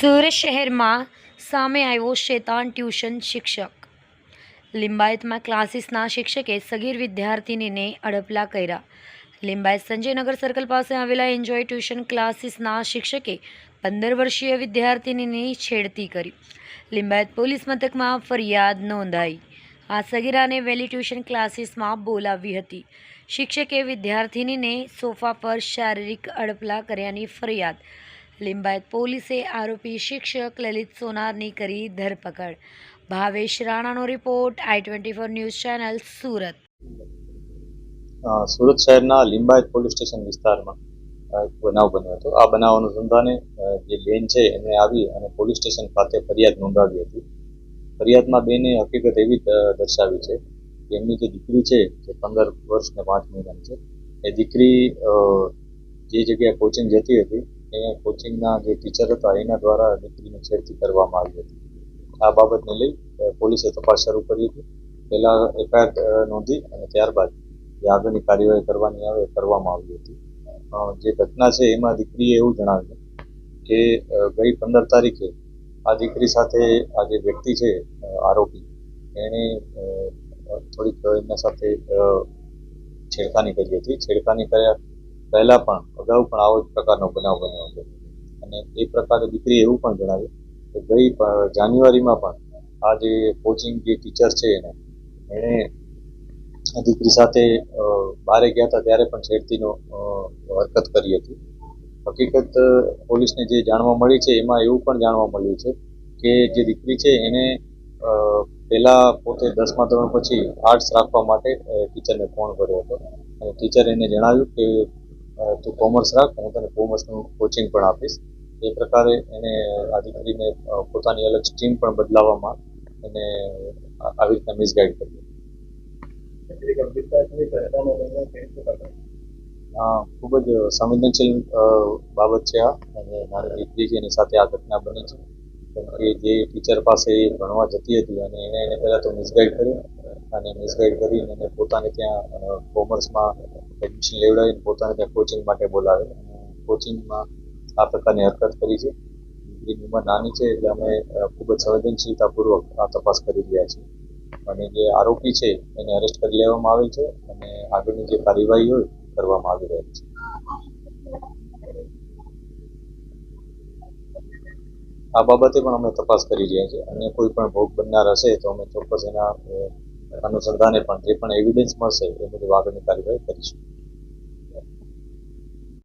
સુરત શહેરમાં સામે આવ્યો શેતાન ટ્યુશન શિક્ષક. લિંબાયતમાં ક્લાસીસના શિક્ષકે સગીર વિદ્યાર્થિનીને અડપલા કર્યા. લિંબાયત સંજયનગર સર્કલ પાસે આવેલા એન્જોય ટ્યુશન ક્લાસીસના શિક્ષકે 15 વર્ષીય વિદ્યાર્થિનીની છેડતી કરી. લિંબાયત પોલીસ મથકમાં ફરિયાદ નોંધાઈ. આ સગીરાને વહેલી ટ્યુશન ક્લાસીસમાં બોલાવી હતી. શિક્ષકે વિદ્યાર્થિનીને સોફા પર શારીરિક અડપલા કર્યાની ફરિયાદ. લિંબાયત પોલીસે આરોપી શિક્ષક લલિત સોનારની કરી ધરપકડ. ભાવેશ રાણાનો report, i24 news channel, Surat. Surat શહેરના લિંબાયત પોલીસ સ્ટેશન વિસ્તારમાં એક બનાવ બન્યો હતો. આ બનાવ અનુસંધાને જે બેન છે એને આવી અને પોલીસ સ્ટેશન ખાતે ફરિયાદ નોંધાવી હતી. ફરિયાદમાં બેને હકીકત એવી દર્શાવી છે કે એમની જે દીકરી છે જે 15 વર્ષ ને 5 મહિનાની છે, એ દીકરી જે જગ્યાએ કોચિંગ જતી હતી એ કોચિંગના જે ટીચર હતા એના દ્વારા દીકરીને છેડતી કરવામાં આવી હતી. આ બાબતને લઈ પોલીસે તપાસ શરૂ કરી હતી. પહેલાં FIR નોંધી અને ત્યારબાદ જે આગળની કાર્યવાહી કરવાની આવે કરવામાં આવી હતી. જે ઘટના છે એમાં દીકરીએ એવું જણાવ્યું કે ગઈ 15 તારીખે આ દીકરી સાથે આ જે વ્યક્તિ છે આરોપી, એણે થોડીક એમના સાથે છેડખાની કરી હતી. છેડખાની કર્યા પહેલાં પણ અગાઉ પણ આવો જ પ્રકારનો બનાવ બન્યો હતો. અને એ પ્રકારે દીકરીએ એવું પણ જણાવ્યું કે ગઈ જાન્યુઆરીમાં પણ આ જે કોચિંગ જે ટીચર છે એણે દીકરી સાથે બહારે ગયા હતા ત્યારે પણ છેડતીનો હરકત કરી હતી. હકીકત પોલીસને જે જાણવા મળી છે એમાં એવું પણ જાણવા મળ્યું છે કે જે દીકરી છે એને પહેલાં પોતે 10મા ધોરણ પછી આર્ટ્સ રાખવા માટે ટીચરને ફોન કર્યો હતો અને ટીચરે એને જણાવ્યું કે તું કોમર્સ રાખ, હું તને કોમર્સનું કોચિંગ પણ આપીશ. એ પ્રકારે એને આ દીકરીને પોતાની અલગ સ્ટ્રીમ પણ બદલાવવામાં એને આવી રીતના મિસગાઈડ કરી. ખૂબ જ સંવેદનશીલ બાબત છે આ, અને મારી દીકરી છે એની સાથે આ ઘટના બની છે. કેમ કે જે ટીચર પાસે ભણવા જતી હતી અને એને પહેલાં તો મિસગાઈડ કર્યું અને મિસગાઈડ કરીને એને પોતાને ત્યાં કોમર્સમાં એડમિશન લેવડાવીને પોતાને ત્યાં કોચિંગ માટે બોલાવે. કોચિંગમાં આ પ્રકારની હરકત કરી છે. દીકરીની ઉંમર નાની છે એટલે અમે ખૂબ જ સંવેદનશીલતાપૂર્વક આ તપાસ કરી રહ્યા છીએ અને જે આરોપી છે એને અરેસ્ટ કરી લેવામાં આવેલ છે અને આગળની જે કાર્યવાહી હોય કરવામાં આવી રહી છે. આ બાબતે પણ અમે તપાસ કરી રહ્યા છીએ અને કોઈ પણ ભોગ બનનાર હશે તો અમે ચોક્કસ એના અનુસંધાને પણ જે પણ એવિડન્સ મળશે એ મુજબ આગળની કાર્યવાહી કરીશું.